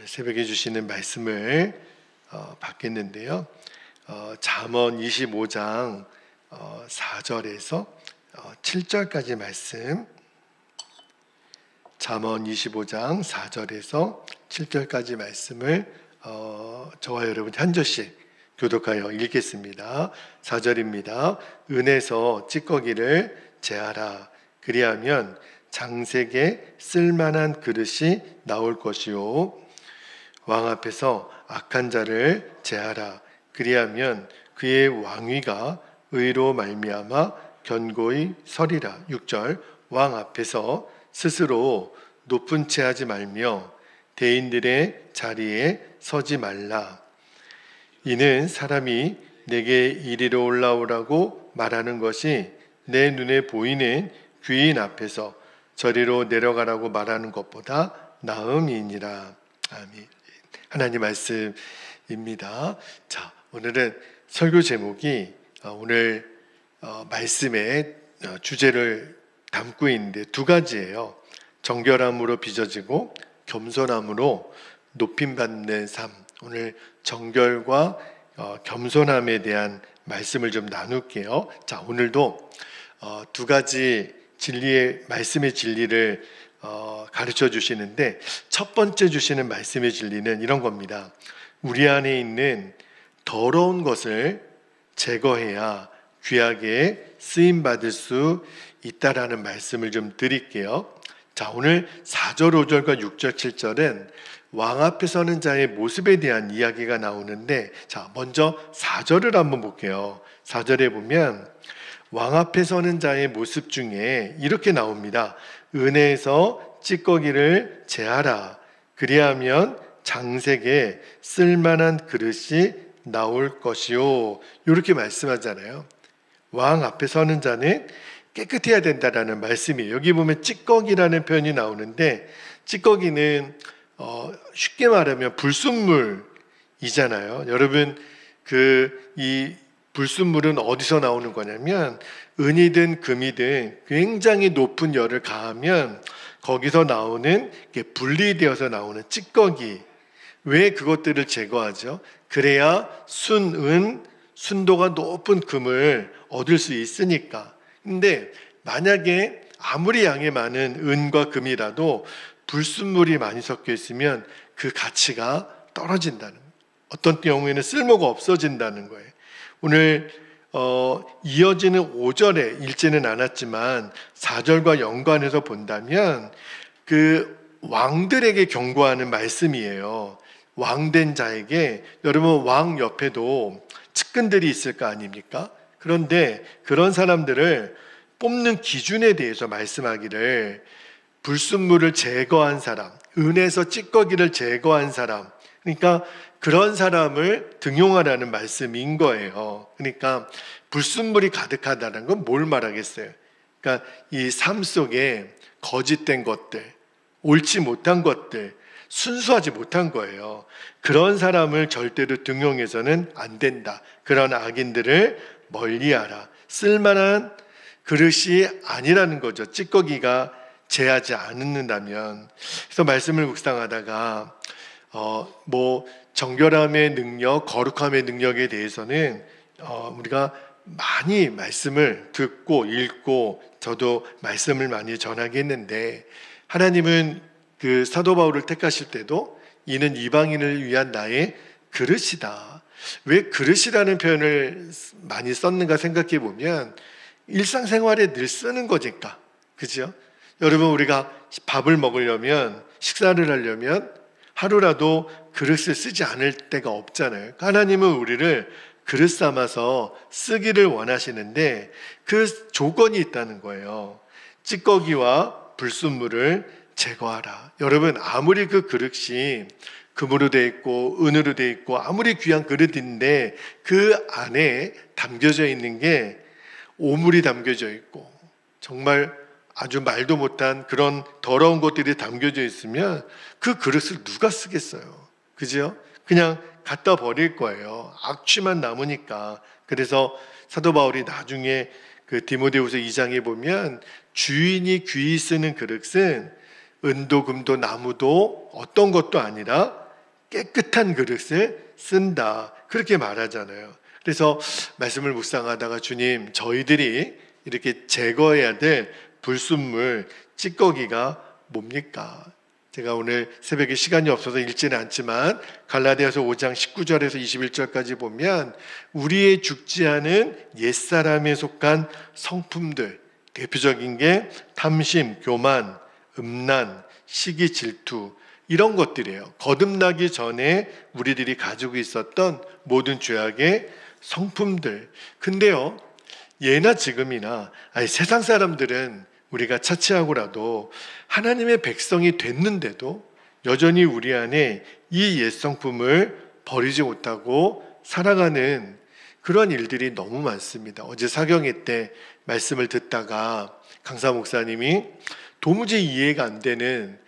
새벽에 주시는 말씀을 받겠는데요. 잠언 25장 4절에서 7절까지 말씀, 잠언 25장 4절에서 7절까지 말씀을 저와 여러분 한 절씩 교독하여 읽겠습니다. 4절입니다. 은에서 찌꺼기를 제하라. 그리하면 장색에 쓸만한 그릇이 나올 것이요, 왕 앞에서 악한 자를 제하라. 그리하면 그의 왕위가 의로 말미암아 견고히 서리라. 6절, 왕 앞에서 스스로 높은 채 하지 말며 대인들의 자리에 서지 말라. 이는 사람이 내게 이리로 올라오라고 말하는 것이 내 눈에 보이는 귀인 앞에서 저리로 내려가라고 말하는 것보다 나음이니라. 아멘. 하나님 말씀입니다. 자, 오늘은 설교 제목이 오늘 말씀의 주제를 담고 있는데 두 가지예요. 정결함으로 빚어지고 겸손함으로 높임받는 삶. 오늘 정결과 겸손함에 대한 말씀을 좀 나눌게요. 자, 오늘도 두 가지 말씀의 진리를 가르쳐 주시는데, 첫 번째 주시는 말씀의 진리는 이런 겁니다. 우리 안에 있는 더러운 것을 제거해야 귀하게 쓰임받을 수 있다라는 말씀을 좀 드릴게요. 자, 오늘 4절, 5절과 6절, 7절은 왕 앞에 서는 자의 모습에 대한 이야기가 나오는데, 자, 먼저 4절을 한번 볼게요. 4절에 보면 왕 앞에 서는 자의 모습 중에 이렇게 나옵니다. 은혜에서 찌꺼기를 제하라. 그리하면 장색에 쓸만한 그릇이 나올 것이요. 이렇게 말씀하잖아요. 왕 앞에 서는 자는 깨끗해야 된다라는 말씀이에요. 여기 보면 찌꺼기라는 표현이 나오는데, 찌꺼기는 쉽게 말하면 불순물이잖아요. 여러분, 이 불순물은 어디서 나오는 거냐면, 은이든 금이든 굉장히 높은 열을 가하면 거기서 나오는, 분리되어서 나오는 찌꺼기. 왜 그것들을 제거하죠? 그래야 순도가 높은 금을 얻을 수 있으니까. 근데 만약에 아무리 양이 많은 은과 금이라도 불순물이 많이 섞여 있으면 그 가치가 떨어진다는 거예요. 어떤 경우에는 쓸모가 없어진다는 거예요. 오늘 이어지는 5절에 읽지는 않았지만 4절과 연관해서 본다면 그 왕들에게 경고하는 말씀이에요. 왕된 자에게. 여러분, 왕 옆에도 측근들이 있을 거 아닙니까? 그런데 그런 사람들을 뽑는 기준에 대해서 말씀하기를, 불순물을 제거한 사람, 은에서 찌꺼기를 제거한 사람, 그러니까 그런 사람을 등용하라는 말씀인 거예요. 그러니까 불순물이 가득하다는 건 뭘 말하겠어요? 그러니까 이 삶 속에 거짓된 것들, 옳지 못한 것들, 순수하지 못한 거예요. 그런 사람을 절대로 등용해서는 안 된다. 그런 악인들을 멀리하라. 쓸만한 그릇이 아니라는 거죠. 찌꺼기가 제하지 않는다면. 그래서 말씀을 묵상하다가 정결함의 능력, 거룩함의 능력에 대해서는 우리가 많이 말씀을 듣고 읽고, 저도 말씀을 많이 전하게 했는데, 하나님은 그 사도 바울을 택하실 때도 이는 이방인을 위한 나의 그릇이다. 왜 그릇이라는 표현을 많이 썼는가 생각해 보면, 일상생활에 늘 쓰는 거니까. 그죠? 여러분, 우리가 밥을 먹으려면, 식사를 하려면 하루라도 그릇을 쓰지 않을 때가 없잖아요. 하나님은 우리를 그릇 삼아서 쓰기를 원하시는데 그 조건이 있다는 거예요. 찌꺼기와 불순물을 제거하라. 여러분, 아무리 그 그릇이 금으로 돼 있고 은으로 돼 있고 아무리 귀한 그릇인데 그 안에 담겨져 있는 게 오물이 담겨져 있고 정말 아주 말도 못한 그런 더러운 것들이 담겨져 있으면 그 그릇을 누가 쓰겠어요? 그죠? 그냥 갖다 버릴 거예요. 악취만 남으니까. 그래서 사도 바울이 나중에 그 디모데후서 2장에 보면 주인이 귀히 쓰는 그릇은 은도 금도 나무도 어떤 것도 아니라 깨끗한 그릇을 쓴다. 그렇게 말하잖아요. 그래서 말씀을 묵상하다가 주님, 저희들이 이렇게 제거해야 될 불순물, 찌꺼기가 뭡니까? 제가 오늘 새벽에 시간이 없어서 읽지는 않지만 갈라디아서 5장 19절에서 21절까지 보면 우리의 죽지 않은 옛사람에 속한 성품들, 대표적인 게 탐심, 교만, 음란, 시기, 질투, 이런 것들이에요. 거듭나기 전에 우리들이 가지고 있었던 모든 죄악의 성품들. 근데요, 예나 지금이나 세상 사람들은 우리가 차치하고라도 하나님의 백성이 됐는데도 여전히 우리 안에 이 옛 성품을 버리지 못하고 살아가는 그런 일들이 너무 많습니다. 어제 사경회 때 말씀을 듣다가 강사 목사님이 도무지 이해가 안 되는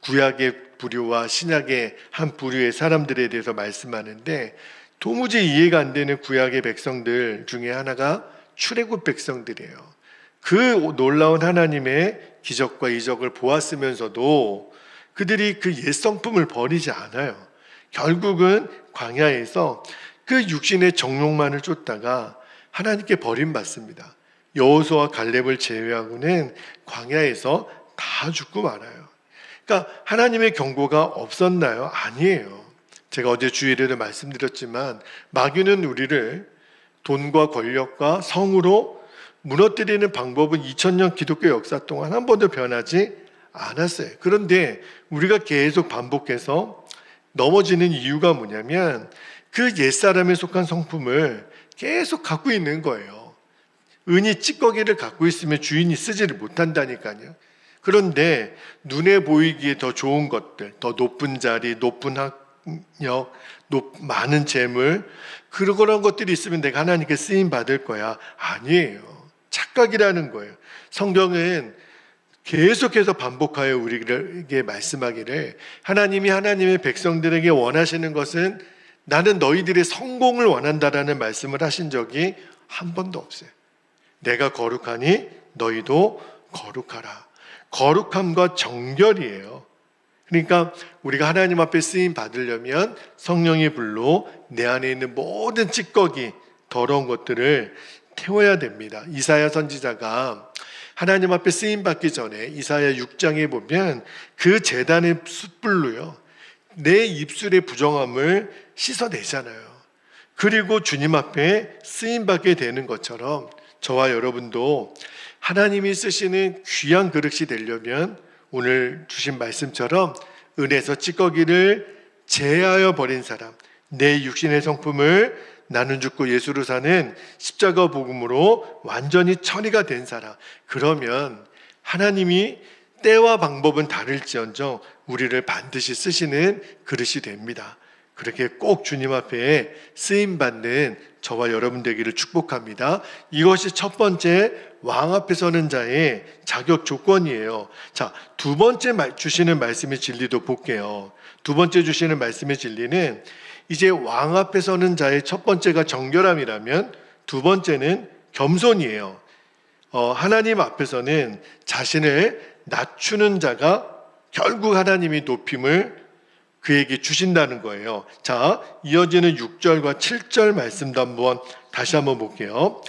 구약의 부류와 신약의 한 부류의 사람들에 대해서 말씀하는데, 도무지 이해가 안 되는 구약의 백성들 중에 하나가 출애굽 백성들이에요. 그 놀라운 하나님의 기적과 이적을 보았으면서도 그들이 그 옛 성품을 버리지 않아요. 결국은 광야에서 그 육신의 정욕만을 쫓다가 하나님께 버림받습니다. 여호수아와 갈렙을 제외하고는 광야에서 다 죽고 말아요. 그러니까 하나님의 경고가 없었나요? 아니에요. 제가 어제 주일에도 말씀드렸지만 마귀는 우리를 돈과 권력과 성으로 무너뜨리는 방법은 2000년 기독교 역사 동안 한 번도 변하지 않았어요. 그런데 우리가 계속 반복해서 넘어지는 이유가 뭐냐면 그 옛사람에 속한 성품을 계속 갖고 있는 거예요. 은이 찌꺼기를 갖고 있으면 주인이 쓰지를 못한다니까요. 그런데 눈에 보이기에 더 좋은 것들, 더 높은 자리, 높은 학력, 많은 재물, 그런 것들이 있으면 내가 하나님께 쓰임 받을 거야. 아니에요. 착각이라는 거예요. 성경은 계속해서 반복하여 우리에게 말씀하기를 하나님이 하나님의 백성들에게 원하시는 것은 나는 너희들의 성공을 원한다라는 말씀을 하신 적이 한 번도 없어요. 내가 거룩하니 너희도 거룩하라. 거룩함과 정결이에요. 그러니까 우리가 하나님 앞에 쓰임 받으려면 성령의 불로 내 안에 있는 모든 찌꺼기, 더러운 것들을 태워야 됩니다. 이사야 선지자가 하나님 앞에 쓰임 받기 전에 이사야 6장에 보면 그 제단의 숯불로요, 내 입술의 부정함을 씻어내잖아요. 그리고 주님 앞에 쓰임 받게 되는 것처럼 저와 여러분도 하나님이 쓰시는 귀한 그릇이 되려면 오늘 주신 말씀처럼 은에서 찌꺼기를 제하여 버린 사람, 내 육신의 성품을 나는 죽고 예수로 사는 십자가 복음으로 완전히 처리가 된 사람, 그러면 하나님이 때와 방법은 다를지언정 우리를 반드시 쓰시는 그릇이 됩니다. 그렇게 꼭 주님 앞에 쓰임받는 저와 여러분 되기를 축복합니다. 이것이 첫 번째 왕 앞에 서는 자의 자격 조건이에요. 자, 두 번째 주시는 말씀의 진리도 볼게요. 두 번째 주시는 말씀의 진리는 이제 왕 앞에 서는 자의 첫 번째가 정결함이라면 두 번째는 겸손이에요. 하나님 앞에서는 자신을 낮추는 자가 결국 하나님이 높임을 그에게 주신다는 거예요. 자, 이어지는 6절과 7절 말씀도 다시 한번 볼게요.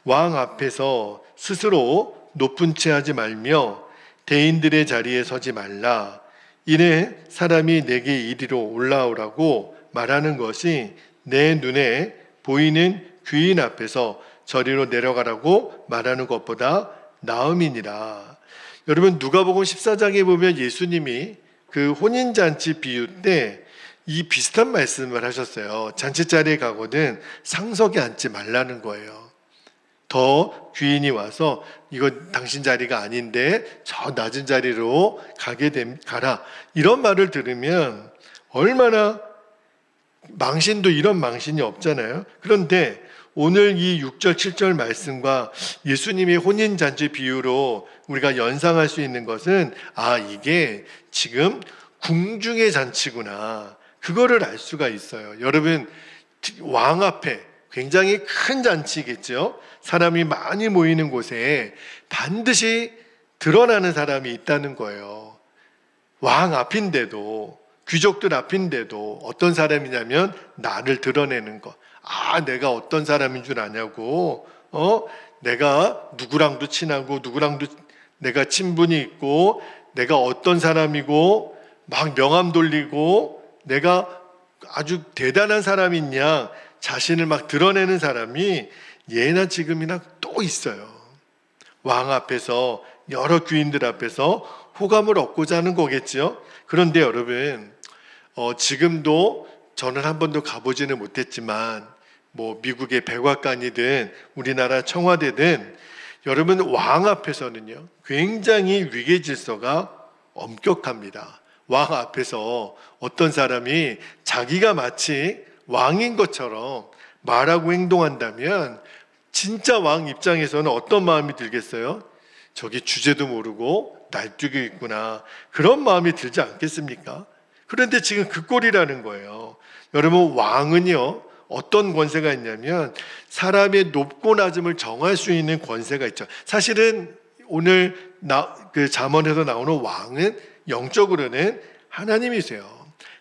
왕 앞에서 스스로 높은 채 하지 말며 대인들의 자리에 서지 말라. 이내 사람이 내게 이리로 올라오라고 말하는 것이 내 눈에 보이는 귀인 앞에서 저리로 내려가라고 말하는 것보다 나음이니라. 여러분, 누가복음 14장에 보면 예수님이 그 혼인잔치 비유 때 이 비슷한 말씀을 하셨어요. 잔치자리에 가거든 상석에 앉지 말라는 거예요. 더 귀인이 와서 이거 당신 자리가 아닌데 저 낮은 자리로 가라. 이런 말을 들으면 얼마나 망신도 이런 망신이 없잖아요. 그런데 오늘 이 6절 7절 말씀과 예수님의 혼인잔치 비유로 우리가 연상할 수 있는 것은 이게 지금 궁중의 잔치구나. 그거를 알 수가 있어요. 여러분, 왕 앞에 굉장히 큰 잔치겠죠. 사람이 많이 모이는 곳에 반드시 드러나는 사람이 있다는 거예요. 왕 앞인데도 귀족들 앞인데도 어떤 사람이냐면 나를 드러내는 것. 내가 어떤 사람인 줄 아냐고. 내가 누구랑도 친하고 누구랑도 내가 친분이 있고 내가 어떤 사람이고 막 명함 돌리고 내가 아주 대단한 사람이냐 자신을 막 드러내는 사람이 예나 지금이나 또 있어요. 왕 앞에서 여러 귀인들 앞에서 호감을 얻고자 하는 거겠죠. 그런데 여러분 지금도 저는 한 번도 가보지는 못했지만 뭐 미국의 백악관이든 우리나라 청와대든 여러분 왕 앞에서는요 굉장히 위계 질서가 엄격합니다. 왕 앞에서 어떤 사람이 자기가 마치 왕인 것처럼 말하고 행동한다면 진짜 왕 입장에서는 어떤 마음이 들겠어요? 저기 주제도 모르고 날뛰고 있구나 그런 마음이 들지 않겠습니까? 그런데 지금 그 꼴이라는 거예요. 여러분 왕은요 어떤 권세가 있냐면 사람의 높고 낮음을 정할 수 있는 권세가 있죠. 사실은 오늘 그 잠언에서 나오는 왕은 영적으로는 하나님이세요.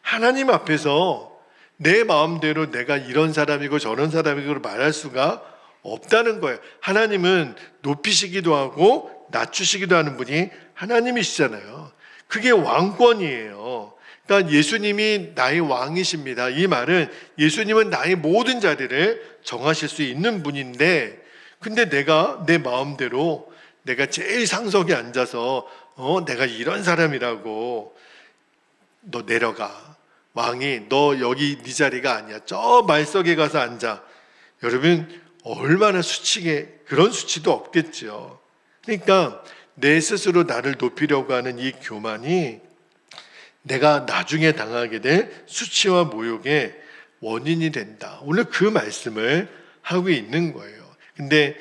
하나님 앞에서 내 마음대로 내가 이런 사람이고 저런 사람이고 말할 수가 없다는 거예요. 하나님은 높이시기도 하고 낮추시기도 하는 분이 하나님이시잖아요. 그게 왕권이에요. 그러니까 예수님이 나의 왕이십니다. 이 말은 예수님은 나의 모든 자리를 정하실 수 있는 분인데 근데 내가 내 마음대로 내가 제일 상석에 앉아서 내가 이런 사람이라고 너 내려가. 왕이 너 여기 네 자리가 아니야. 저 말석에 가서 앉아. 여러분 얼마나 수치게 그런 수치도 없겠죠. 그러니까 내 스스로 나를 높이려고 하는 이 교만이 내가 나중에 당하게 될 수치와 모욕의 원인이 된다. 오늘 그 말씀을 하고 있는 거예요. 근데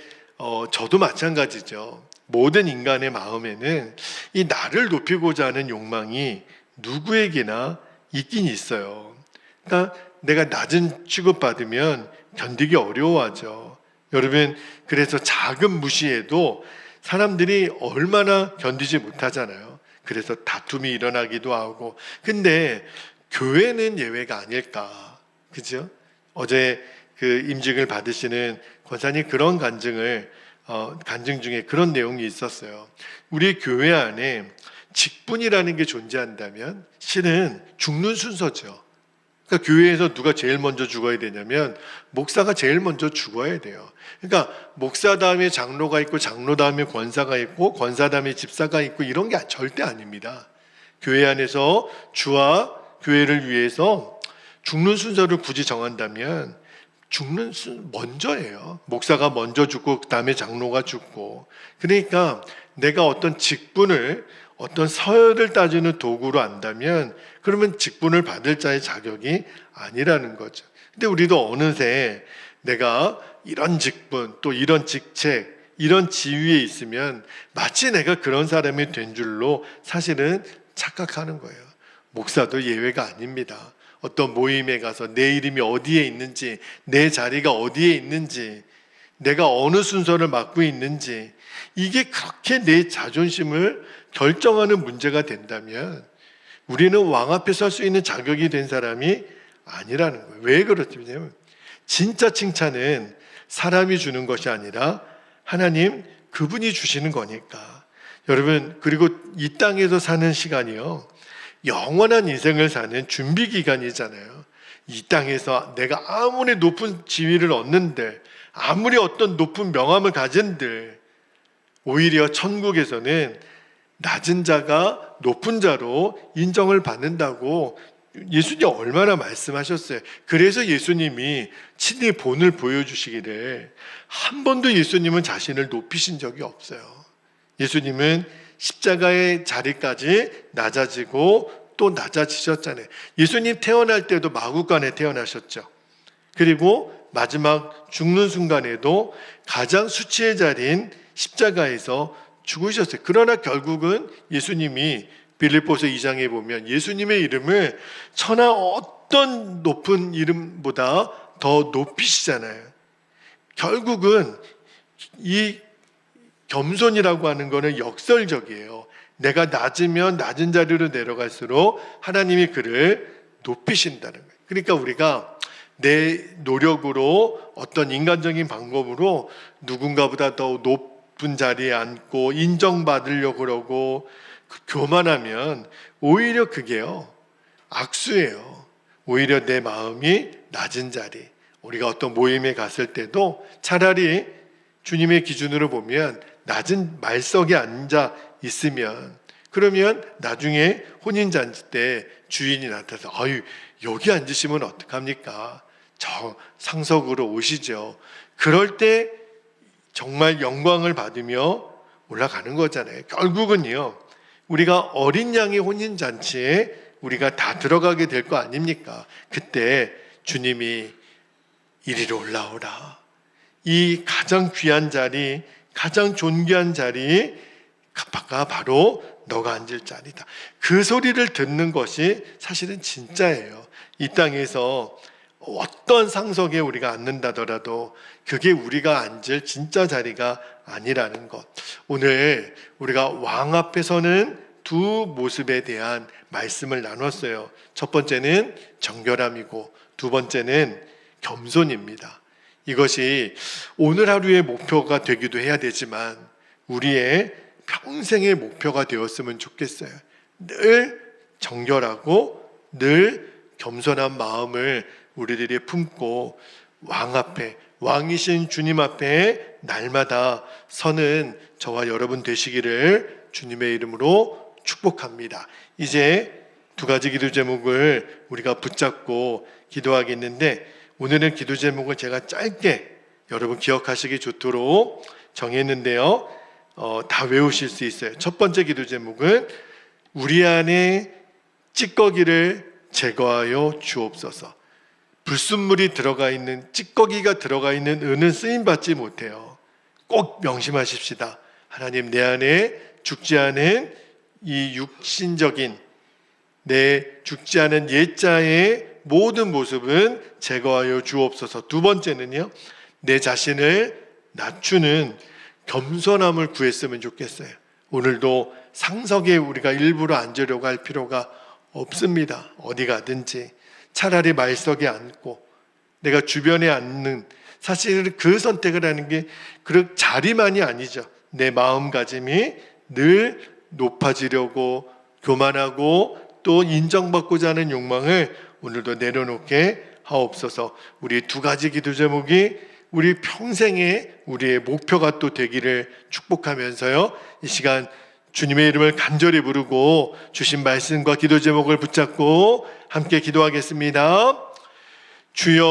저도 마찬가지죠. 모든 인간의 마음에는 이 나를 높이고자 하는 욕망이 누구에게나 있긴 있어요. 그러니까 내가 낮은 취급받으면 견디기 어려워하죠. 여러분 그래서 작은 무시에도 사람들이 얼마나 견디지 못하잖아요. 그래서 다툼이 일어나기도 하고 근데 교회는 예외가 아닐까 그죠? 어제 그 임직을 받으시는 권사님 그런 간증 중에 그런 내용이 있었어요. 우리 교회 안에 직분이라는 게 존재한다면 실은 죽는 순서죠. 그러니까 교회에서 누가 제일 먼저 죽어야 되냐면 목사가 제일 먼저 죽어야 돼요. 그러니까 목사 다음에 장로가 있고 장로 다음에 권사가 있고 권사 다음에 집사가 있고 이런 게 절대 아닙니다. 교회 안에서 주와 교회를 위해서 죽는 순서를 굳이 정한다면 죽는 먼저예요. 목사가 먼저 죽고 그다음에 장로가 죽고 그러니까 내가 어떤 직분을 어떤 서열을 따지는 도구로 안다면 그러면 직분을 받을 자의 자격이 아니라는 거죠. 근데 우리도 어느새 내가 이런 직분 또 이런 직책 이런 지위에 있으면 마치 내가 그런 사람이 된 줄로 사실은 착각하는 거예요. 목사도 예외가 아닙니다. 어떤 모임에 가서 내 이름이 어디에 있는지 내 자리가 어디에 있는지 내가 어느 순서를 맡고 있는지 이게 그렇게 내 자존심을 결정하는 문제가 된다면 우리는 왕 앞에 설 수 있는 자격이 된 사람이 아니라는 거예요. 왜 그렇냐면 진짜 칭찬은 사람이 주는 것이 아니라 하나님 그분이 주시는 거니까. 여러분 그리고 이 땅에서 사는 시간이요 영원한 인생을 사는 준비 기간이잖아요. 이 땅에서 내가 아무리 높은 지위를 얻는들 아무리 어떤 높은 명함을 가진들 오히려 천국에서는 낮은 자가 높은 자로 인정을 받는다고 예수님 얼마나 말씀하셨어요. 그래서 예수님이 친히 본을 보여주시기를 한 번도 예수님은 자신을 높이신 적이 없어요. 예수님은 십자가의 자리까지 낮아지고 또 낮아지셨잖아요. 예수님 태어날 때도 마구간에 태어나셨죠. 그리고 마지막 죽는 순간에도 가장 수치의 자리인 십자가에서 죽으셨어요. 그러나 결국은 예수님이 빌립보서 2장에 보면 예수님의 이름을 천하 어떤 높은 이름보다 더 높이시잖아요. 결국은 이 겸손이라고 하는 것은 역설적이에요. 내가 낮으면 낮은 자리로 내려갈수록 하나님이 그를 높이신다는 거예요. 그러니까 우리가 내 노력으로 어떤 인간적인 방법으로 누군가보다 더 높은 자리에 앉고 인정받으려고 그러고 교만하면 오히려 그게요, 악수예요. 오히려 내 마음이 낮은 자리, 우리가 어떤 모임에 갔을 때도 차라리 주님의 기준으로 보면 낮은 말석에 앉아 있으면, 그러면 나중에 혼인잔치 때 주인이 나타나서 아유 여기 앉으시면 어떡합니까? 저 상석으로 오시죠. 그럴 때 정말 영광을 받으며 올라가는 거잖아요. 결국은요, 우리가 어린 양의 혼인잔치에 우리가 다 들어가게 될 거 아닙니까? 그때 주님이 이리로 올라오라, 이 가장 귀한 자리, 가장 존귀한 자리가 바로 너가 앉을 자리다, 그 소리를 듣는 것이 사실은 진짜예요. 이 땅에서 어떤 상석에 우리가 앉는다더라도 그게 우리가 앉을 진짜 자리가 아니라는 것. 오늘 우리가 왕 앞에 서는 두 모습에 대한 말씀을 나눴어요. 첫 번째는 정결함이고 두 번째는 겸손입니다. 이것이 오늘 하루의 목표가 되기도 해야 되지만 우리의 평생의 목표가 되었으면 좋겠어요. 늘 정결하고 늘 겸손한 마음을 우리들이 품고 왕 앞에, 왕이신 주님 앞에 날마다 서는 저와 여러분 되시기를 주님의 이름으로 축복합니다. 이제 두 가지 기도 제목을 우리가 붙잡고 기도하겠는데, 오늘은 기도 제목을 제가 짧게 여러분 기억하시기 좋도록 정했는데요. 다 외우실 수 있어요. 첫 번째 기도 제목은 우리 안에 찌꺼기를 제거하여 주옵소서. 불순물이 들어가 있는, 찌꺼기가 들어가 있는 은은 쓰임받지 못해요. 꼭 명심하십시다. 하나님, 내 안에 죽지 않은 이 육신적인, 내 죽지 않은 옛자의 모든 모습은 제거하여 주옵소서. 두 번째는요, 내 자신을 낮추는 겸손함을 구했으면 좋겠어요. 오늘도 상석에 우리가 일부러 앉으려고 할 필요가 없습니다. 어디 가든지 차라리 말석에 앉고 내가 주변에 앉는, 사실 그 선택을 하는 게 그 자리만이 아니죠. 내 마음가짐이 늘 높아지려고 교만하고 또 인정받고자 하는 욕망을 오늘도 내려놓게 하옵소서. 우리 두 가지 기도 제목이 우리 평생의 우리의 목표가 또 되기를 축복하면서요, 이 시간 주님의 이름을 간절히 부르고 주신 말씀과 기도 제목을 붙잡고 함께 기도하겠습니다. 주여